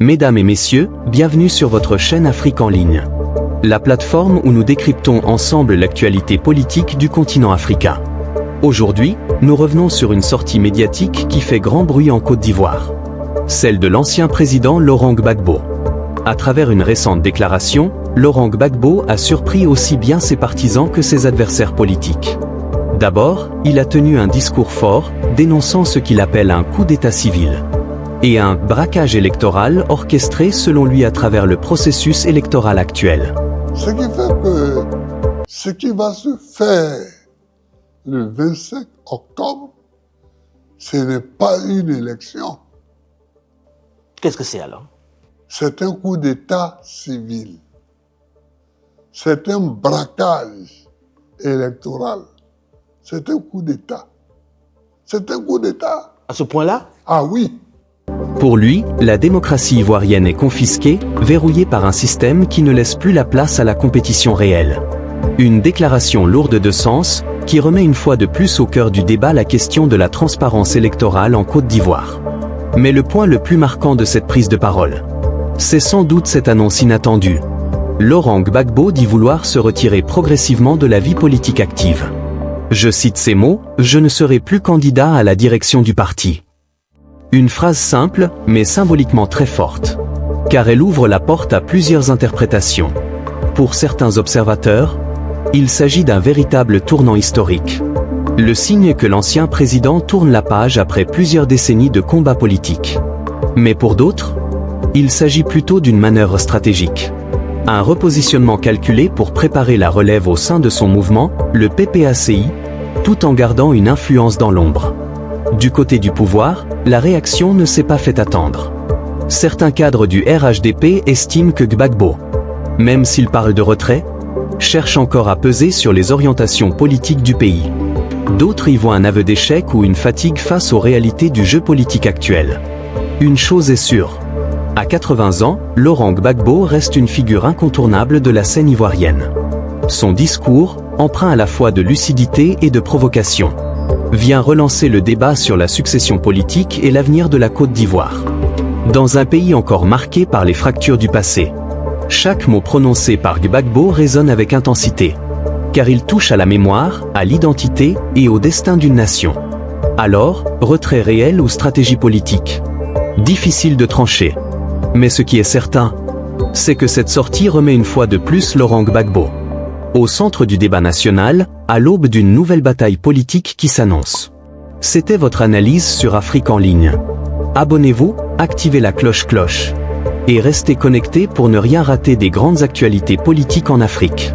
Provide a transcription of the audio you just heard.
Mesdames et messieurs, bienvenue sur votre chaîne Afrique en ligne. La plateforme où nous décryptons ensemble l'actualité politique du continent africain. Aujourd'hui, nous revenons sur une sortie médiatique qui fait grand bruit en Côte d'Ivoire. Celle de l'ancien président Laurent Gbagbo. À travers une récente déclaration, Laurent Gbagbo a surpris aussi bien ses partisans que ses adversaires politiques. D'abord, il a tenu un discours fort, dénonçant ce qu'il appelle un coup d'état civil. Et un braquage électoral orchestré selon lui à travers le processus électoral actuel. Ce qui fait que ce qui va se faire le 25 octobre, ce n'est pas une élection. Qu'est-ce que c'est alors? C'est un coup d'état civil. C'est un braquage électoral. C'est un coup d'état. C'est un coup d'état. À ce point-là? Ah oui. Pour lui, la démocratie ivoirienne est confisquée, verrouillée par un système qui ne laisse plus la place à la compétition réelle. Une déclaration lourde de sens, qui remet une fois de plus au cœur du débat la question de la transparence électorale en Côte d'Ivoire. Mais le point le plus marquant de cette prise de parole, c'est sans doute cette annonce inattendue. Laurent Gbagbo dit vouloir se retirer progressivement de la vie politique active. Je cite ces mots, « Je ne serai plus candidat à la direction du parti ». Une phrase simple, mais symboliquement très forte. Car elle ouvre la porte à plusieurs interprétations. Pour certains observateurs, il s'agit d'un véritable tournant historique. Le signe que l'ancien président tourne la page après plusieurs décennies de combats politiques. Mais pour d'autres, il s'agit plutôt d'une manœuvre stratégique. Un repositionnement calculé pour préparer la relève au sein de son mouvement, le PPACI, tout en gardant une influence dans l'ombre. Du côté du pouvoir, la réaction ne s'est pas fait attendre. Certains cadres du RHDP estiment que Gbagbo, même s'il parle de retrait, cherche encore à peser sur les orientations politiques du pays. D'autres y voient un aveu d'échec ou une fatigue face aux réalités du jeu politique actuel. Une chose est sûre. À 80 ans, Laurent Gbagbo reste une figure incontournable de la scène ivoirienne. Son discours, empreint à la fois de lucidité et de provocation, vient relancer le débat sur la succession politique et l'avenir de la Côte d'Ivoire. Dans un pays encore marqué par les fractures du passé, chaque mot prononcé par Gbagbo résonne avec intensité, car il touche à la mémoire, à l'identité et au destin d'une nation. Alors, retrait réel ou stratégie politique? Difficile de trancher. Mais ce qui est certain, c'est que cette sortie remet une fois de plus Laurent Gbagbo au centre du débat national, à l'aube d'une nouvelle bataille politique qui s'annonce. C'était votre analyse sur Afrique en ligne. Abonnez-vous, activez la cloche et restez connectés pour ne rien rater des grandes actualités politiques en Afrique.